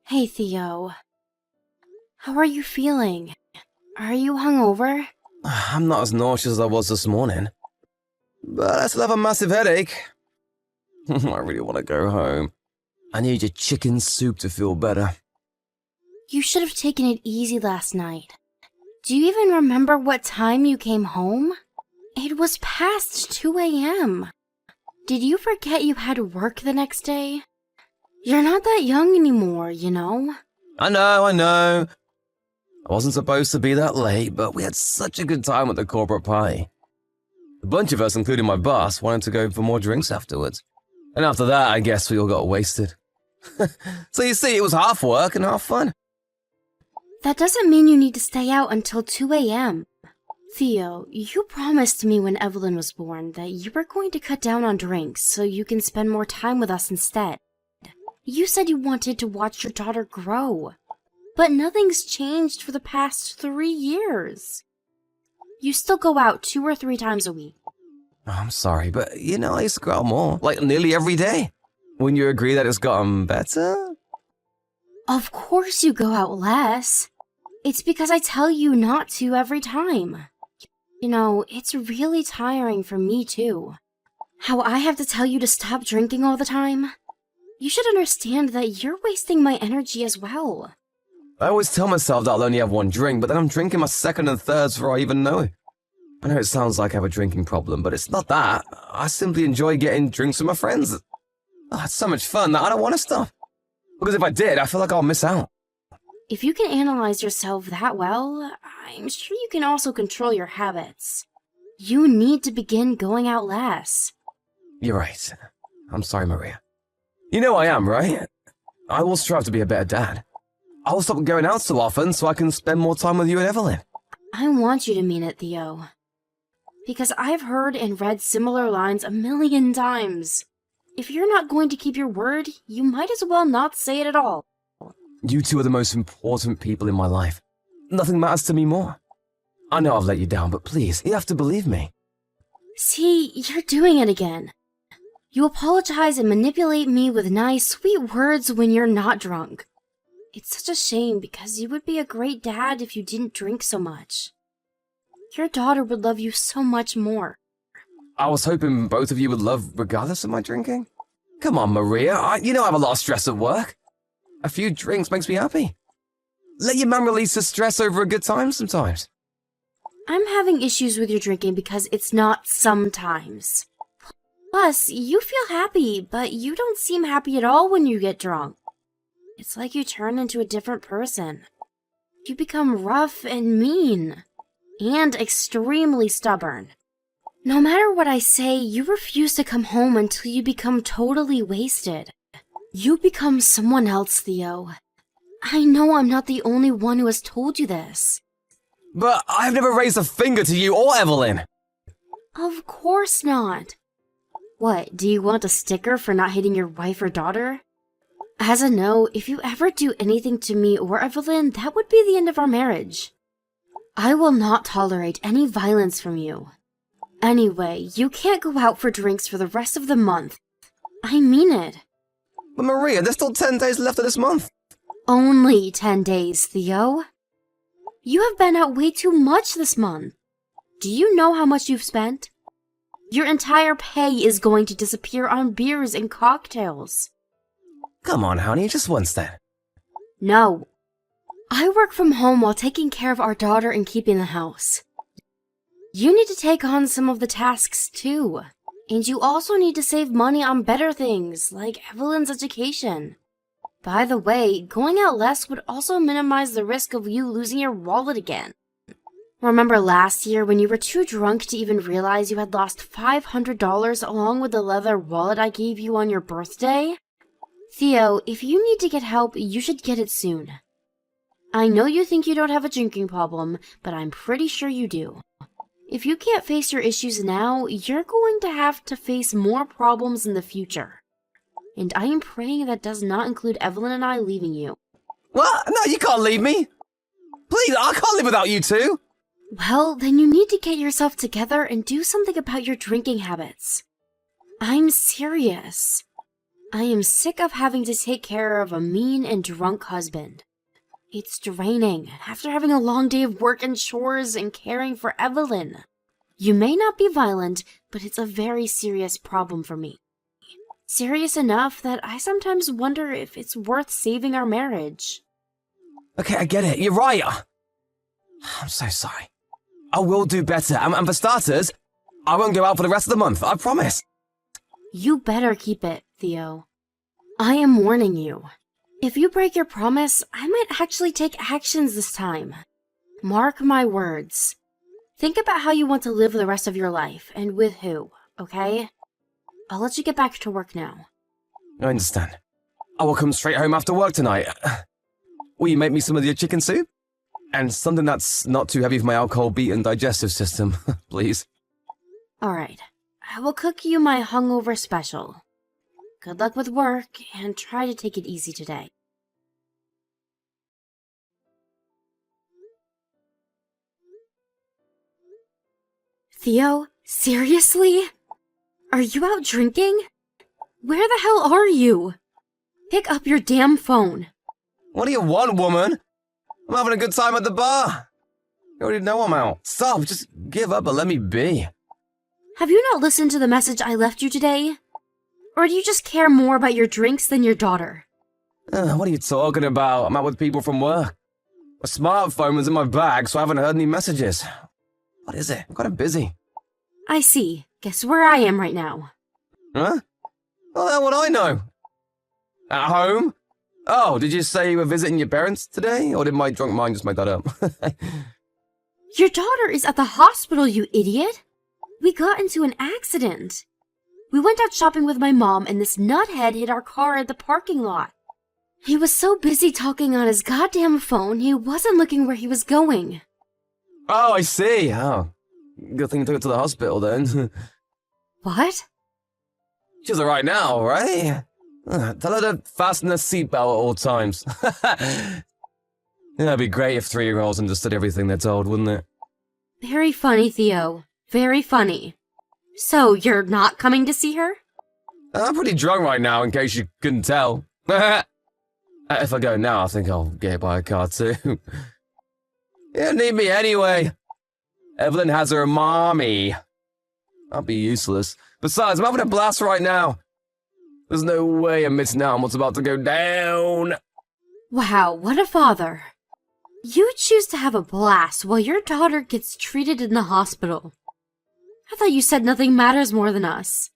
Hey, Theo. How are you feeling? Are you hungover? I'm not as nauseous as I was this morning, but I still have a massive headache. I really want to go home. I need your chicken soup to feel better. You should have taken it easy last night. Do you even remember what time you came home? It was past 2 a.m. Did you forget you had work the next day? You're not that young anymore, you know? I know. I wasn't supposed to be that late, but we had such a good time at the corporate party. A bunch of us, including my boss, wanted to go for more drinks afterwards. And after that, I guess we all got wasted. So you see, it was half work and half fun. That doesn't mean you need to stay out until 2 a.m. Theo, you promised me when Evelyn was born that you were going to cut down on drinks so you can spend more time with us instead. You said you wanted to watch your daughter grow. But nothing's changed for the past 3 years. You still go out 2 or 3 times a week. I'm sorry, but I used to go out more, like nearly every day. Wouldn't you agree that it's gotten better? Of course you go out less. It's because I tell you not to every time. It's really tiring for me too. How I have to tell you to stop drinking all the time. You should understand that you're wasting my energy as well. I always tell myself that I'll only have one drink, but then I'm drinking my second and thirds before I even know it. I know it sounds like I have a drinking problem, but it's not that. I simply enjoy getting drinks with my friends. It's so much fun that I don't want to stop. Because if I did, I feel like I'll miss out. If you can analyze yourself that well, I'm sure you can also control your habits. You need to begin going out less. You're right. I'm sorry, Maria. You know I am, right? I will strive to be a better dad. I will stop going out so often so I can spend more time with you and Evelyn. I want you to mean it, Theo. Because I've heard and read similar lines 1,000,000 times. If you're not going to keep your word, you might as well not say it at all. You two are the most important people in my life. Nothing matters to me more. I know I've let you down, but please, you have to believe me. See, you're doing it again. You apologize and manipulate me with nice, sweet words when you're not drunk. It's such a shame because you would be a great dad if you didn't drink so much. Your daughter would love you so much more. I was hoping both of you would love regardless of my drinking. Come on, Maria. I have a lot of stress at work. A few drinks makes me happy. Let your man release his stress over a good time sometimes. I'm having issues with your drinking because it's not sometimes. Plus, you feel happy, but you don't seem happy at all when you get drunk. It's like you turn into a different person. You become rough and mean. And extremely stubborn. No matter what I say, you refuse to come home until you become totally wasted. You become someone else, Theo. I know I'm not the only one who has told you this. But I've never raised a finger to you or Evelyn. Of course not. What, do you want a sticker for not hitting your wife or daughter? As a no, if you ever do anything to me or Evelyn, that would be the end of our marriage. I will not tolerate any violence from you. Anyway, you can't go out for drinks for the rest of the month. I mean it. But Maria, there's still 10 days left of this month. Only 10 days, Theo. You have been out way too much this month. Do you know how much you've spent? Your entire pay is going to disappear on beers and cocktails. Come on, honey, just once then. No. I work from home while taking care of our daughter and keeping the house. You need to take on some of the tasks too. And you also need to save money on better things, like Evelyn's education. By the way, going out less would also minimize the risk of you losing your wallet again. Remember last year when you were too drunk to even realize you had lost $500 along with the leather wallet I gave you on your birthday? Theo, if you need to get help, you should get it soon. I know you think you don't have a drinking problem, but I'm pretty sure you do. If you can't face your issues now, you're going to have to face more problems in the future. And I am praying that does not include Evelyn and I leaving you. What? No, you can't leave me. Please, I can't live without you two. Well, then you need to get yourself together and do something about your drinking habits. I'm serious. I am sick of having to take care of a mean and drunk husband. It's draining after having a long day of work and chores and caring for Evelyn. You may not be violent, but it's a very serious problem for me. Serious enough that I sometimes wonder if it's worth saving our marriage. Okay, I get it. You're right. I'm so sorry. I will do better. And for starters, I won't go out for the rest of the month. I promise. You better keep it, Theo. I am warning you. If you break your promise, I might actually take actions this time. Mark my words. Think about how you want to live the rest of your life, and with who, okay? I'll let you get back to work now. I understand. I will come straight home after work tonight. Will you make me some of your chicken soup? And something that's not too heavy for my alcohol-beaten digestive system, please. Alright, I will cook you my hungover special. Good luck with work, and try to take it easy today. Theo, seriously? Are you out drinking? Where the hell are you? Pick up your damn phone. What do you want, woman? I'm having a good time at the bar. You already know I'm out. Stop, just give up and let me be. Have you not listened to the message I left you today? Or do you just care more about your drinks than your daughter? What are you talking about? I'm out with people from work. My smartphone was in my bag, so I haven't heard any messages. What is it? I'm kind of busy. I see. Guess where I am right now. Huh? Well, how would I know? At home? Oh, did you say you were visiting your parents today? Or did my drunk mind just make that up? Your daughter is at the hospital, you idiot! We got into an accident. We went out shopping with my mom and this nuthead hit our car at the parking lot. He was so busy talking on his goddamn phone, he wasn't looking where he was going. Oh, I see. Oh, good thing you took her to the hospital then. What? She's alright now, right? Tell her to fasten her seatbelt at all times. It'd be great if 3-year-olds understood everything they're told, wouldn't it? Very funny, Theo. Very funny. So, you're not coming to see her? I'm pretty drunk right now, in case you couldn't tell. If I go now, I think I'll get hit by a car too. You don't need me anyway. Evelyn has her mommy. I'll be useless. Besides, I'm having a blast right now. There's no way I'm missing out on what's about to go down. Wow, what a father. You choose to have a blast while your daughter gets treated in the hospital. I thought you said nothing matters more than us.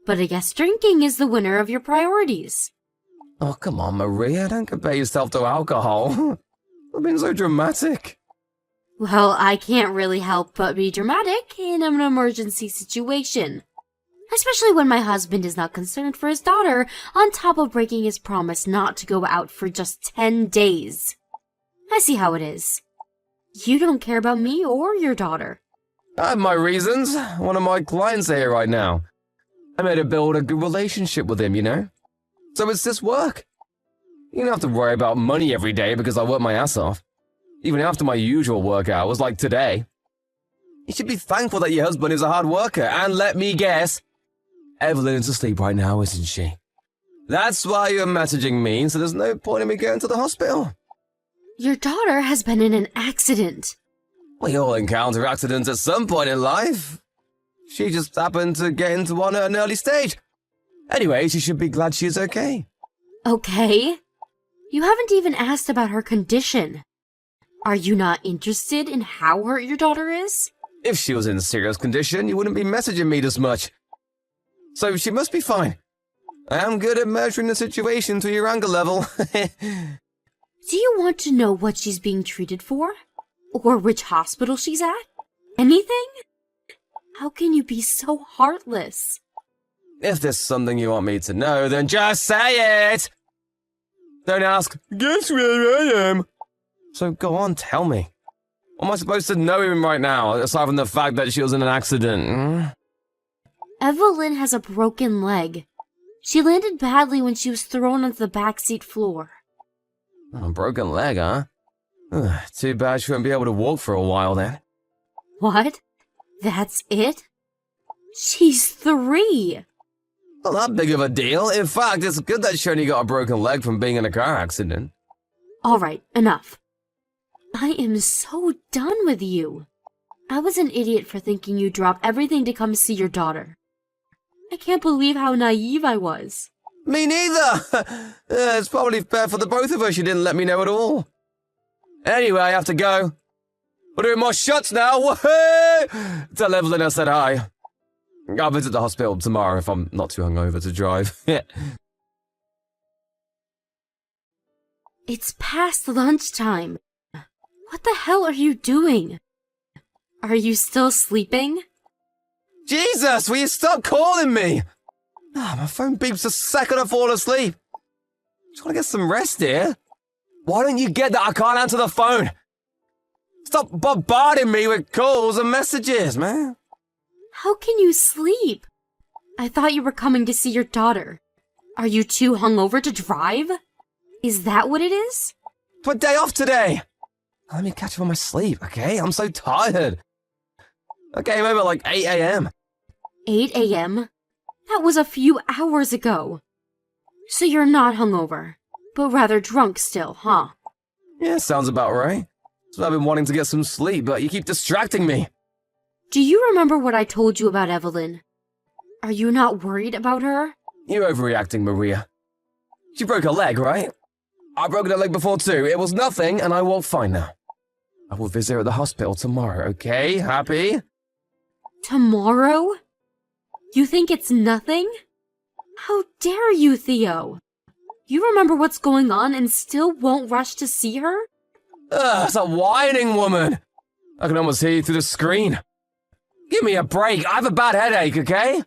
But I guess drinking is the winner of your priorities. Oh, come on, Maria. Don't compare yourself to alcohol. I've been so dramatic. Well, I can't really help but be dramatic in an emergency situation. Especially when my husband is not concerned for his daughter, on top of breaking his promise not to go out for just 10 days. I see how it is. You don't care about me or your daughter. I have my reasons. One of my clients are here right now. I made her build a good relationship with him, you know? So it's just work. You don't have to worry about money every day because I work my ass off. Even after my usual work hours, like today. You should be thankful that your husband is a hard worker, and let me guess, Evelyn is asleep right now, isn't she? That's why you're messaging me, so there's no point in me going to the hospital. Your daughter has been in an accident. We all encounter accidents at some point in life. She just happened to get into one at an early stage. Anyway, she should be glad she's okay. Okay? You haven't even asked about her condition. Are you not interested in how hurt your daughter is? If she was in serious condition, you wouldn't be messaging me this much. So she must be fine. I am good at measuring the situation to your anger level. Do you want to know what she's being treated for? Or which hospital she's at? Anything? How can you be so heartless? If there's something you want me to know, then just say it! Don't ask, guess where I am? So go on, tell me. What am I supposed to know even right now, aside from the fact that she was in an accident? Evelyn has a broken leg. She landed badly when she was thrown onto the backseat floor. A broken leg, huh? Too bad she won't be able to walk for a while then. What? That's it? She's 3. Not that big of a deal. In fact, it's good that she only got a broken leg from being in a car accident. All right, enough. I am so done with you. I was an idiot for thinking you dropped everything to come see your daughter. I can't believe how naive I was. Me neither! It's probably fair for the both of us you didn't let me know at all. Anyway, I have to go. We're doing more shots now! Woohoo! Tell Evelyn I said hi. I'll visit the hospital tomorrow if I'm not too hungover to drive. It's past lunchtime. What the hell are you doing? Are you still sleeping? Jesus, will you stop calling me? My phone beeps the second I fall asleep. Just want to get some rest here. Why don't you get that I can't answer the phone? Stop bombarding me with calls and messages, man. How can you sleep? I thought you were coming to see your daughter. Are you too hungover to drive? Is that what it is? It's my day off today. Let me catch up on my sleep, okay? I'm so tired. I came home at like 8 a.m. 8 a.m.? That was a few hours ago. So you're not hungover, but rather drunk still, huh? Yeah, sounds about right. So I've been wanting to get some sleep, but you keep distracting me. Do you remember what I told you about Evelyn? Are you not worried about her? You're overreacting, Maria. She broke her leg, right? I broke her leg before too. It was nothing, and I walk fine now. I will visit her at the hospital tomorrow, okay? Happy? Tomorrow? You think it's nothing? How dare you, Theo? You remember what's going on and still won't rush to see her? Ugh, it's a whining woman. I can almost hear you through the screen. Give me a break. I have a bad headache, okay?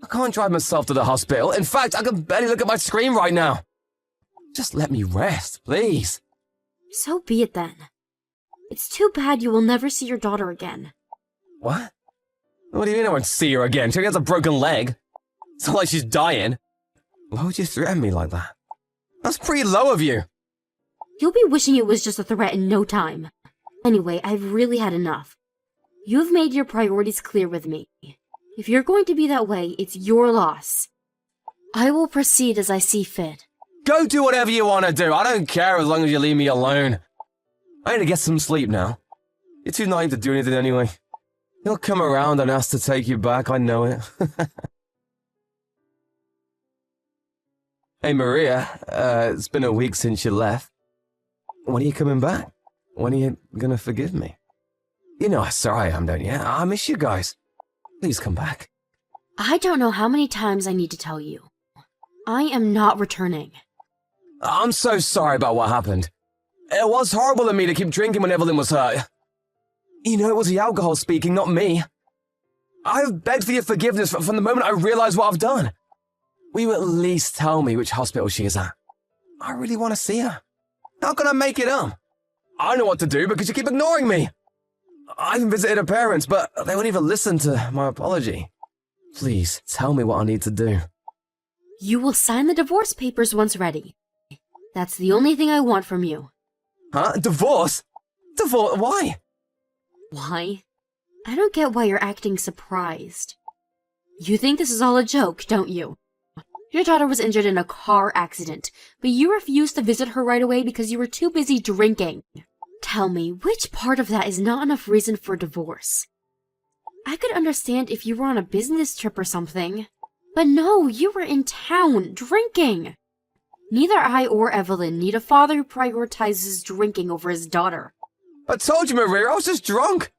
I can't drive myself to the hospital. In fact, I can barely look at my screen right now. Just let me rest, please. So be it then. It's too bad you will never see your daughter again. What? What do you mean I won't see her again? She has a broken leg. It's not like she's dying. Why would you threaten me like that? That's pretty low of you. You'll be wishing it was just a threat in no time. Anyway, I've really had enough. You've made your priorities clear with me. If you're going to be that way, it's your loss. I will proceed as I see fit. Go do whatever you want to do. I don't care as long as you leave me alone. I need to get some sleep now. You're too naive to do anything anyway. He'll come around and ask to take you back, I know it. Hey Maria, it's been a week since you left. When are you coming back? When are you gonna forgive me? You know how sorry I am, don't you? I miss you guys. Please come back. I don't know how many times I need to tell you. I am not returning. I'm so sorry about what happened. It was horrible of me to keep drinking when Evelyn was hurt. You know, it was the alcohol speaking, not me. I've begged for your forgiveness from the moment I realized what I've done. Will you at least tell me which hospital she is at? I really want to see her. How can I make it up? I know what to do because you keep ignoring me. I even visited her parents, but they won't even listen to my apology. Please, tell me what I need to do. You will sign the divorce papers once ready. That's the only thing I want from you. Huh? Divorce? Divorce? Why? Why? I don't get why you're acting surprised. You think this is all a joke, don't you? Your daughter was injured in a car accident, but you refused to visit her right away because you were too busy drinking. Tell me, which part of that is not enough reason for divorce? I could understand if you were on a business trip or something. But no, you were in town, drinking. Neither I or Evelyn need a father who prioritizes drinking over his daughter. I told you, Maria, I was just drunk.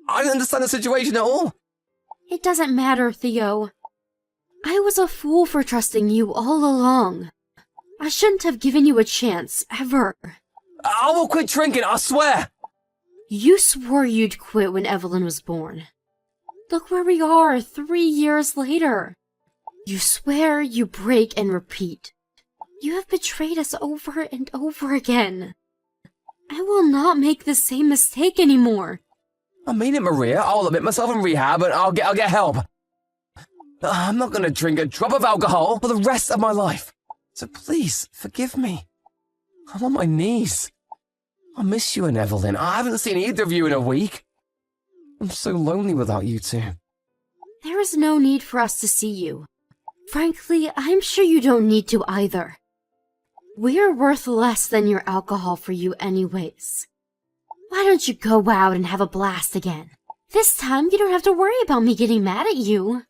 I didn't understand the situation at all. It doesn't matter, Theo. I was a fool for trusting you all along. I shouldn't have given you a chance, ever. I will quit drinking, I swear. You swore you'd quit when Evelyn was born. Look where we are 3 years later. You swear, you break, and repeat. You have betrayed us over and over again. I will not make the same mistake anymore. I mean it, Maria. I'll admit myself in rehab and I'll get help. I'm not going to drink a drop of alcohol for the rest of my life. So please, forgive me. I'm on my knees. I miss you and Evelyn. I haven't seen either of you in a week. I'm so lonely without you two. There is no need for us to see you. Frankly, I'm sure you don't need to either. We're worth less than your alcohol for you anyways. Why don't you go out and have a blast again? This time you don't have to worry about me getting mad at you.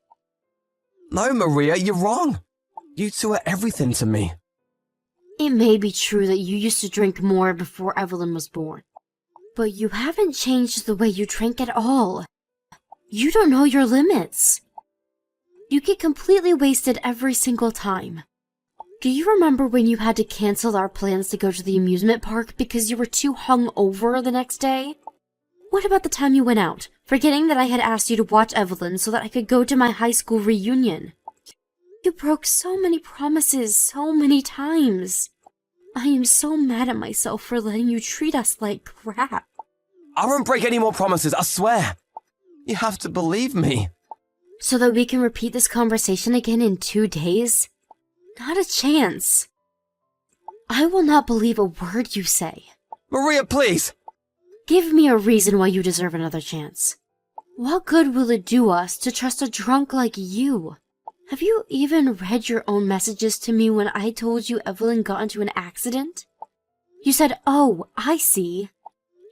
No, Maria, you're wrong. You two are everything to me. It may be true that you used to drink more before Evelyn was born, but you haven't changed the way you drink at all. You don't know your limits. You get completely wasted every single time. Do you remember when you had to cancel our plans to go to the amusement park because you were too hungover the next day? What about the time you went out, forgetting that I had asked you to watch Evelyn so that I could go to my high school reunion? You broke so many promises so many times. I am so mad at myself for letting you treat us like crap. I won't break any more promises, I swear. You have to believe me. So that we can repeat this conversation again in 2 days? Not a chance. I will not believe a word you say. Maria, please! Give me a reason why you deserve another chance. What good will it do us to trust a drunk like you? Have you even read your own messages to me when I told you Evelyn got into an accident? You said, "Oh, I see."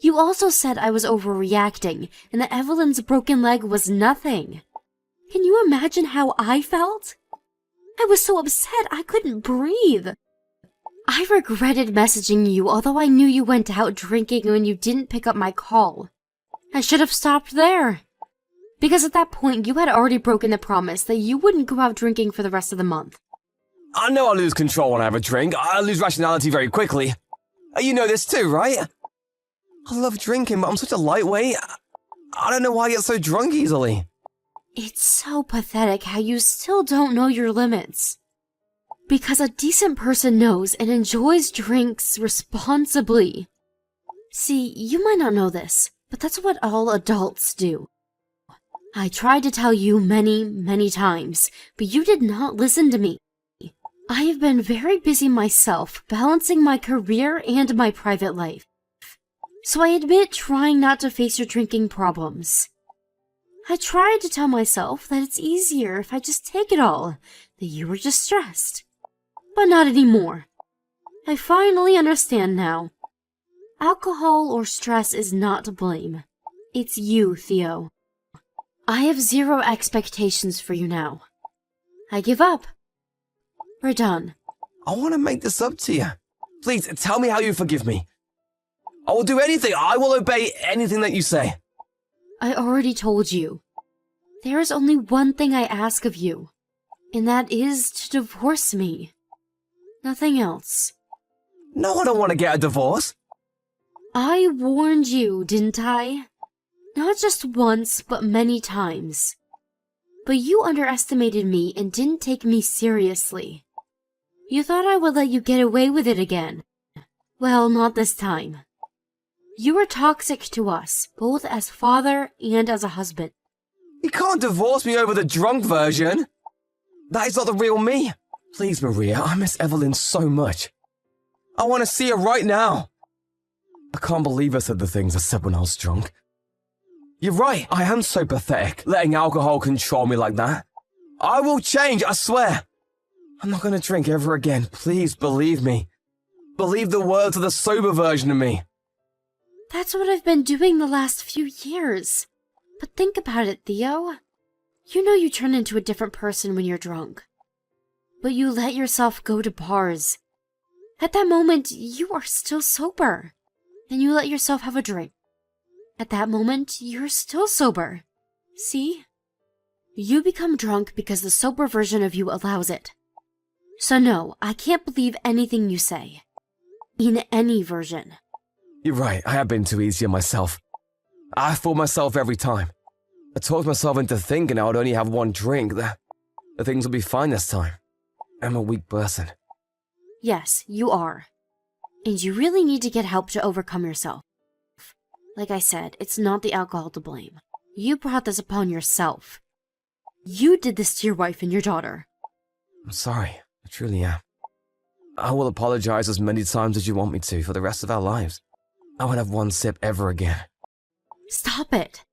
You also said I was overreacting and that Evelyn's broken leg was nothing. Can you imagine how I felt? I was so upset I couldn't breathe. I regretted messaging you, although I knew you went out drinking when you didn't pick up my call. I should have stopped there. Because at that point, you had already broken the promise that you wouldn't go out drinking for the rest of the month. I know I lose control when I have a drink. I lose rationality very quickly. You know this too, right? I love drinking, but I'm such a lightweight. I don't know why I get so drunk easily. It's so pathetic how you still don't know your limits. Because a decent person knows and enjoys drinks responsibly. See, you might not know this, but that's what all adults do. I tried to tell you many, many times, but you did not listen to me. I have been very busy myself, balancing my career and my private life. So I admit trying not to face your drinking problems. I tried to tell myself that it's easier if I just take it all, that you were just stressed. But not anymore. I finally understand now. Alcohol or stress is not to blame. It's you, Theo. I have zero expectations for you now. I give up. We're done. I want to make this up to you. Please, tell me how you forgive me. I will do anything. I will obey anything that you say. I already told you. There is only one thing I ask of you, and that is to divorce me. Nothing else. No, I don't want to get a divorce. I warned you, didn't I? Not just once, but many times. But you underestimated me and didn't take me seriously. You thought I would let you get away with it again. Well, not this time. You were toxic to us, both as father and as a husband. You can't divorce me over the drunk version. That is not the real me. Please, Maria, I miss Evelyn so much. I want to see her right now. I can't believe I said the things I said when I was drunk. You're right, I am so pathetic, letting alcohol control me like that. I will change, I swear. I'm not going to drink ever again. Please believe me. Believe the words of the sober version of me. That's what I've been doing the last few years. But think about it, Theo. You know you turn into a different person when you're drunk. But you let yourself go to bars. At that moment, you are still sober. And you let yourself have a drink. At that moment, you're still sober. See? You become drunk because the sober version of you allows it. So no, I can't believe anything you say. In any version. You're right, I have been too easy on myself. I fool myself every time. I talked myself into thinking I would only have one drink, that things will be fine this time. I'm a weak person. Yes, you are. And you really need to get help to overcome yourself. Like I said, it's not the alcohol to blame. You brought this upon yourself. You did this to your wife and your daughter. I'm sorry, I truly am. I will apologize as many times as you want me to for the rest of our lives. I won't have one sip ever again. Stop it.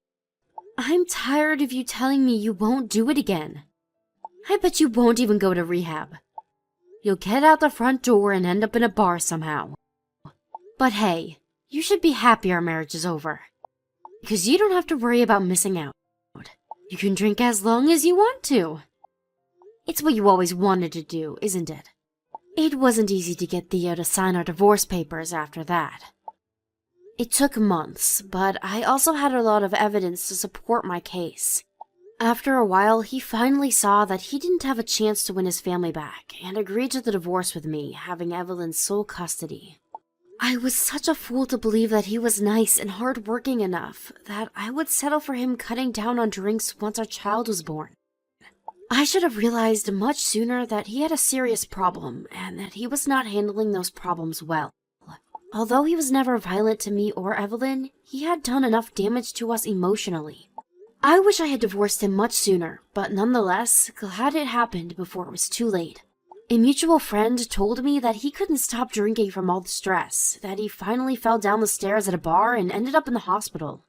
I'm tired of you telling me you won't do it again. I bet you won't even go to rehab. You'll get out the front door and end up in a bar somehow. But hey, you should be happy our marriage is over. Because you don't have to worry about missing out. You can drink as long as you want to. It's what you always wanted to do, isn't it? It wasn't easy to get Theo to sign our divorce papers after that. It took months, but I also had a lot of evidence to support my case. After a while, he finally saw that he didn't have a chance to win his family back and agreed to the divorce with me, having Evelyn's sole custody. I was such a fool to believe that he was nice and hardworking enough that I would settle for him cutting down on drinks once our child was born. I should have realized much sooner that he had a serious problem and that he was not handling those problems well. Although he was never violent to me or Evelyn, he had done enough damage to us emotionally. I wish I had divorced him much sooner, but nonetheless, glad it happened before it was too late. A mutual friend told me that he couldn't stop drinking from all the stress, that he finally fell down the stairs at a bar and ended up in the hospital.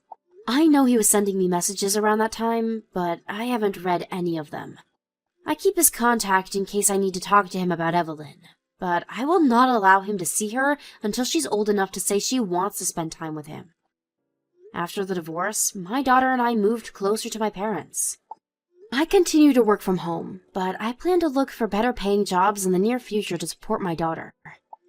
I know he was sending me messages around that time, but I haven't read any of them. I keep his contact in case I need to talk to him about Evelyn, but I will not allow him to see her until she's old enough to say she wants to spend time with him. After the divorce, my daughter and I moved closer to my parents. I continue to work from home, but I plan to look for better paying jobs in the near future to support my daughter.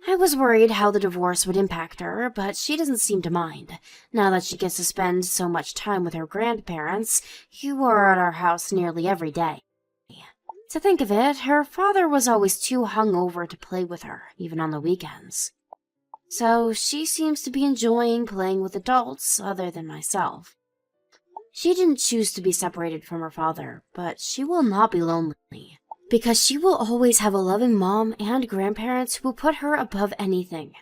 I was worried how the divorce would impact her, but she doesn't seem to mind, now that she gets to spend so much time with her grandparents, who are at our house nearly every day. To think of it, her father was always too hungover to play with her, even on the weekends. So she seems to be enjoying playing with adults other than myself. She didn't choose to be separated from her father, but she will not be lonely, because she will always have a loving mom and grandparents who will put her above anything.